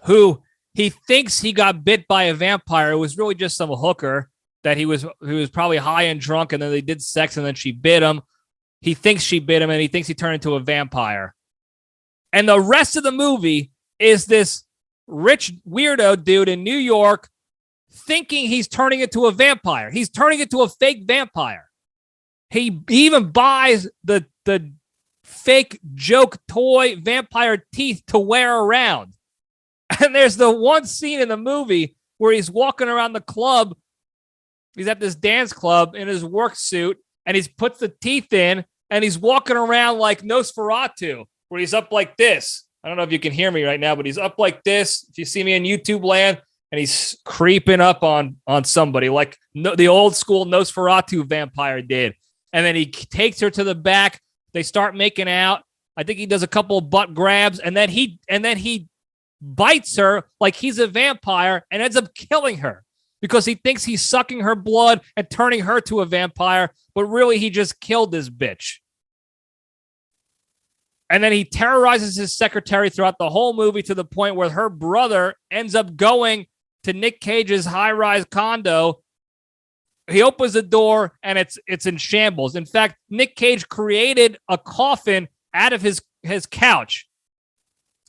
Who he thinks he got bit by a vampire. It was really just some hooker that he was probably high and drunk, and then they did sex, and then she bit him. He thinks she bit him, and he thinks he turned into a vampire. And the rest of the movie is this rich weirdo dude in New York thinking he's turning into a vampire. He's turning into a fake vampire. He even buys the fake joke toy vampire teeth to wear around. And there's the one scene in the movie where he's walking around the club. He's at this dance club in his work suit, and he's puts the teeth in, and he's walking around like Nosferatu, where he's up like this. I don't know if you can hear me right now, but he's up like this. If you see me in YouTube land, and he's creeping up on somebody like the old school Nosferatu vampire did. And then he takes her to the back. They start making out. I think he does a couple of butt grabs, and then he bites her like he's a vampire and ends up killing her because he thinks he's sucking her blood and turning her to a vampire, but really he just killed this bitch. And then he terrorizes his secretary throughout the whole movie to the point where her brother ends up going to Nic Cage's high-rise condo. He opens the door and it's in shambles. In fact, Nic Cage created a coffin out of his couch.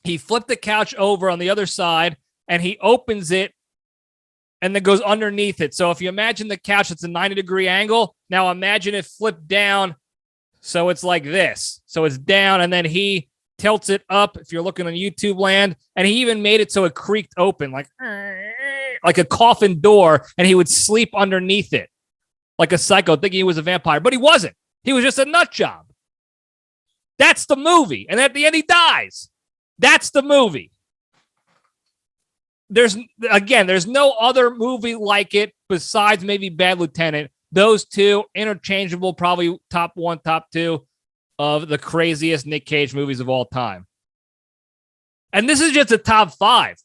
He flipped the couch over on the other side and he opens it and then goes underneath it. So if you imagine the couch, it's a 90-degree angle. Now imagine it flipped down. So it's like this. So it's down and then he tilts it up if you're looking on YouTube land. And he even made it so it creaked open like a coffin door, and he would sleep underneath it like a psycho thinking he was a vampire, but he wasn't. He was just a nut job. That's the movie. And at the end, he dies. That's the movie. There's no other movie like it besides maybe Bad Lieutenant. Those two interchangeable, probably top one, top two of the craziest Nic Cage movies of all time. And this is just a top five.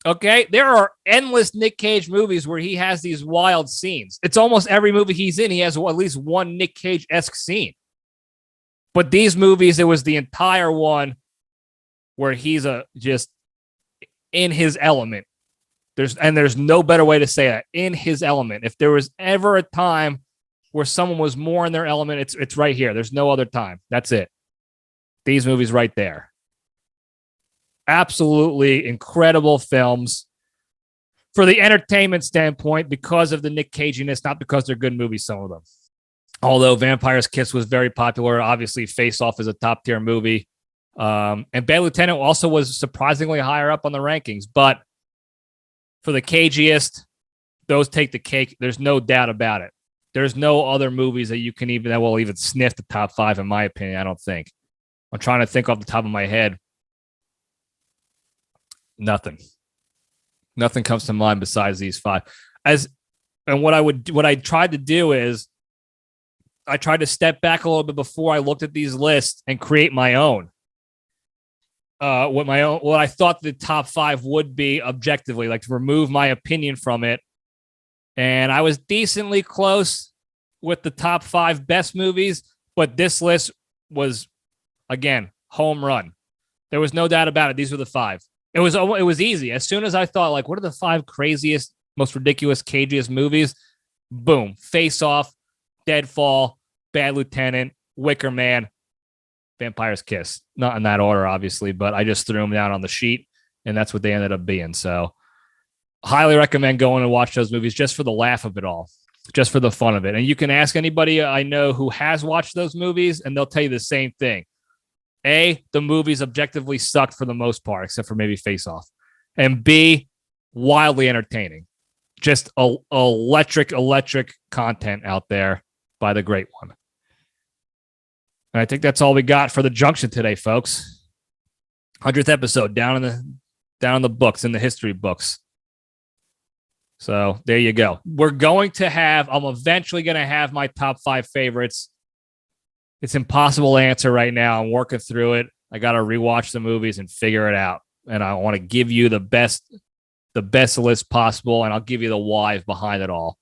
Okay, there are endless Nic Cage movies where he has these wild scenes. It's almost every movie he's in, he has at least one Nic Cage-esque scene. But these movies, it was the entire one where he's just in his element. There's no better way to say that, in his element. If there was ever a time where someone was more in their element, it's right here. There's no other time. That's it. These movies right there. Absolutely incredible films for the entertainment standpoint because of the Nic Caginess, not because they're good movies, some of them. Although Vampire's Kiss was very popular, obviously Face Off is a top tier movie. And Bad Lieutenant also was surprisingly higher up on the rankings. But for the Cagiest, those take the cake. There's no doubt about it. There's no other movies that will even sniff the top five, in my opinion, I don't think. I'm trying to think off the top of my head. Nothing comes to mind besides these five. What I tried to do is I tried to step back a little bit before I looked at these lists and create my own. What I thought the top five would be objectively, like to remove my opinion from it. And I was decently close with the top five best movies, but this list was, again, home run. There was no doubt about it. These were the five. It was easy. As soon as I thought, like, what are the five craziest, most ridiculous, cagiest movies? Boom. Face Off, Deadfall, Bad Lieutenant, Wicker Man, Vampire's Kiss. Not in that order, obviously, but I just threw them down on the sheet, and that's what they ended up being. So highly recommend going and watch those movies just for the laugh of it all, just for the fun of it. And you can ask anybody I know who has watched those movies, and they'll tell you the same thing. A, the movies objectively sucked for the most part, except for maybe Face Off. And B, wildly entertaining. Just electric content out there by the great one. And I think that's all we got for the Junction today, folks. 100th episode down in the books, in the history books. So there you go. I'm eventually going to have my top five favorites. It's impossible to answer right now. I'm working through it. I got to rewatch the movies and figure it out. And I want to give you the best list possible, and I'll give you the whys behind it all.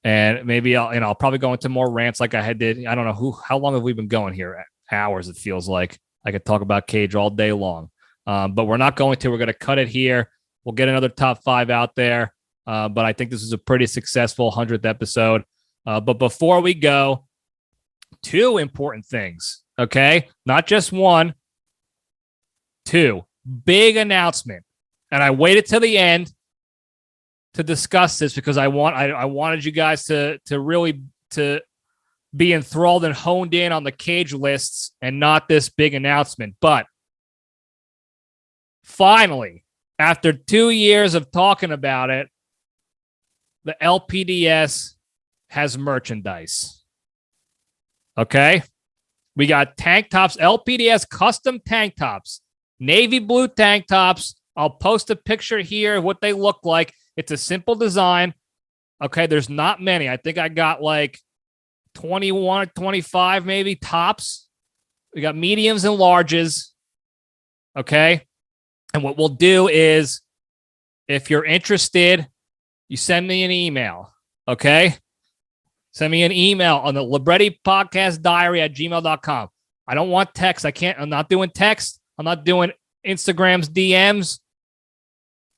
And maybe I'll probably go into more rants like I did. I don't know how long have we been going here? Hours, it feels like. I could talk about Cage all day long. But we're not going to. We're going to cut it here. We'll get another top five out there. But I think this is a pretty successful 100th episode. But before we go, two important things, okay? Not just one, two. Big announcement. And I waited till the end to discuss this because I wanted you guys to really be enthralled and honed in on the Cage lists and not this big announcement. But finally, after 2 years of talking about it, the LPDS has merchandise. Okay? We got tank tops, LPDS custom tank tops Navy blue tank tops. I'll post a picture here of what they look like. It's a simple design. Okay, there's not many. I think I got like 21 or 25 maybe tops. We got mediums and larges. Okay. And what we'll do is, if you're interested, you send me an email. Okay. Send me an email on the Libretti Podcast Diary at gmail.com. I don't want text. I'm not doing text. I'm not doing Instagram's DMs.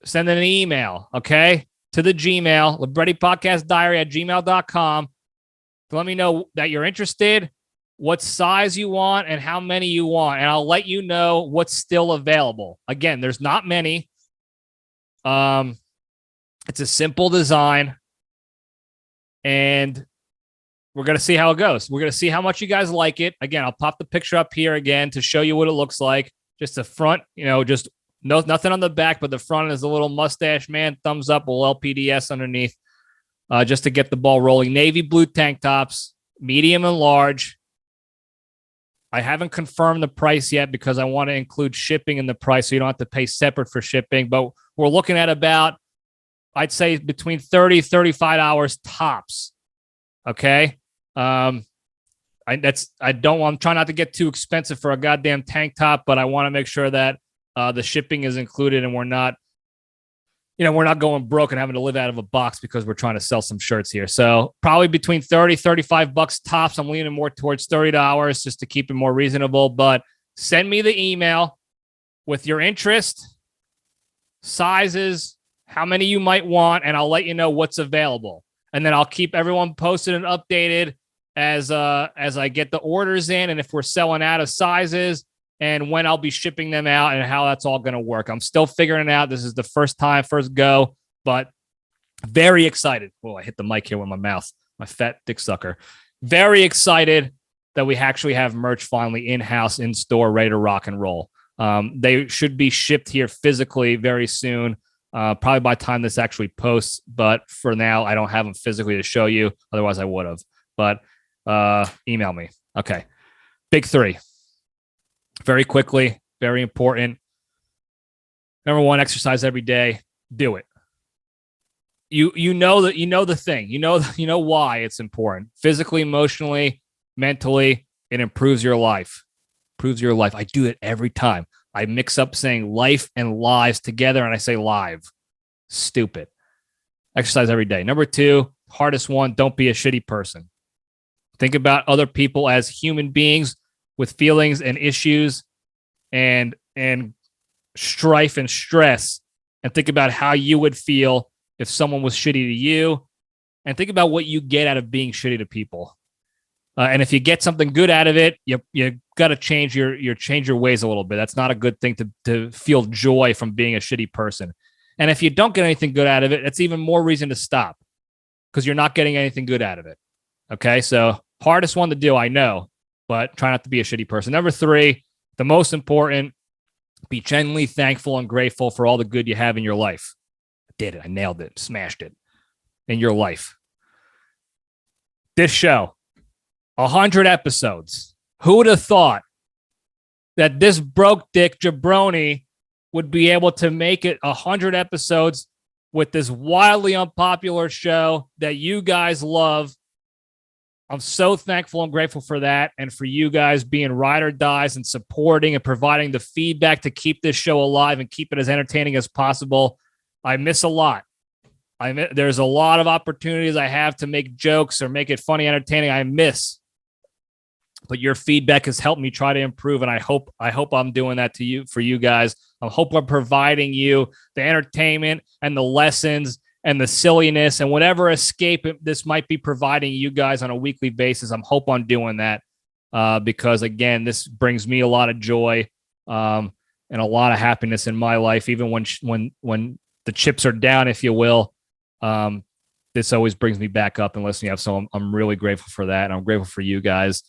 Send an email. Okay. To the Gmail, Libretti Podcast Diary at gmail.com. To let me know that you're interested, what size you want, and how many you want. And I'll let you know what's still available. Again, there's not many. It's a simple design. And we're going to see how it goes. We're going to see how much you guys like it. Again, I'll pop the picture up here again to show you what it looks like. Just the front, just nothing on the back, but the front is a little mustache man, thumbs up, a little LPDS underneath, just to get the ball rolling. Navy blue tank tops, medium and large. I haven't confirmed the price yet because I want to include shipping in the price so you don't have to pay separate for shipping. But we're looking at about, I'd say, between 30, 35 hours tops. Okay. I'm trying not to get too expensive for a goddamn tank top, but I want to make sure that the shipping is included and we're not going broke and having to live out of a box because we're trying to sell some shirts here. So probably between 30, 35 bucks tops. I'm leaning more towards $30 just to keep it more reasonable, but send me the email with your interest, sizes, how many you might want, and I'll let you know what's available. And then I'll keep everyone posted and updated as I get the orders in and if we're selling out of sizes and when I'll be shipping them out and how that's all going to work. I'm still figuring it out. This is the first go, but very excited. Oh, I hit the mic here with my mouth, my fat dick sucker. Very excited that we actually have merch finally in-house, in-store, ready to rock and roll. They should be shipped here physically very soon, probably by the time this actually posts. But for now, I don't have them physically to show you. Otherwise, I would have. But email me. Okay. Big three. Very quickly, very important. Number one, exercise every day. Do it. You know the thing. You know why it's important. Physically, emotionally, mentally, it improves your life. Improves your life. I do it every time. I mix up saying life and lives together, and I say live. Stupid. Exercise every day. Number two, hardest one, don't be a shitty person. Think about other people as human beings with feelings and issues and strife and stress, and think about how you would feel if someone was shitty to you, and think about what you get out of being shitty to people. And if you get something good out of it, you got to change your ways a little bit. That's not a good thing to feel joy from being a shitty person. And if you don't get anything good out of it, that's even more reason to stop because you're not getting anything good out of it. Okay, so hardest one to do, I know, but try not to be a shitty person. Number three, the most important, be genuinely thankful and grateful for all the good you have in your life. I did it. I nailed it. Smashed it in your life. This show, 100 episodes. Who would have thought that this broke dick jabroni would be able to make it 100 episodes with this wildly unpopular show that you guys love? I'm so thankful and grateful for that, and for you guys being ride or dies and supporting and providing the feedback to keep this show alive and keep it as entertaining as possible. I miss a lot. There's a lot of opportunities I have to make jokes or make it funny, entertaining. I miss, but your feedback has helped me try to improve, and I hope I'm doing that for you guys. I hope I'm providing you the entertainment and the lessons and the silliness and whatever escape this might be providing you guys on a weekly basis. I'm hope I'm doing that because, again, this brings me a lot of joy and a lot of happiness in my life, even when the chips are down, if you will. This always brings me back up and listening up. So I'm really grateful for that, and I'm grateful for you guys.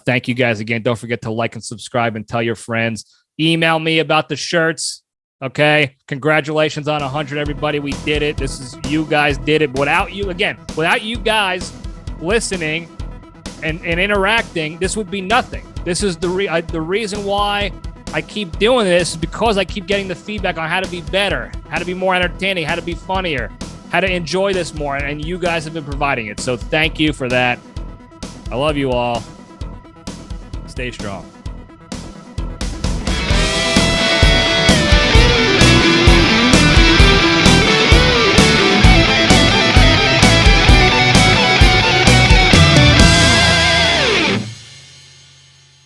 Thank you guys again. Don't forget to like and subscribe and tell your friends. Email me about the shirts. Okay. Congratulations on 100, everybody. We did it. You guys did it. Without you guys listening and interacting, this would be nothing. This is the reason why I keep doing this because I keep getting the feedback on how to be better, how to be more entertaining, how to be funnier, how to enjoy this more, and you guys have been providing it. So thank you for that. I love you all. Stay strong.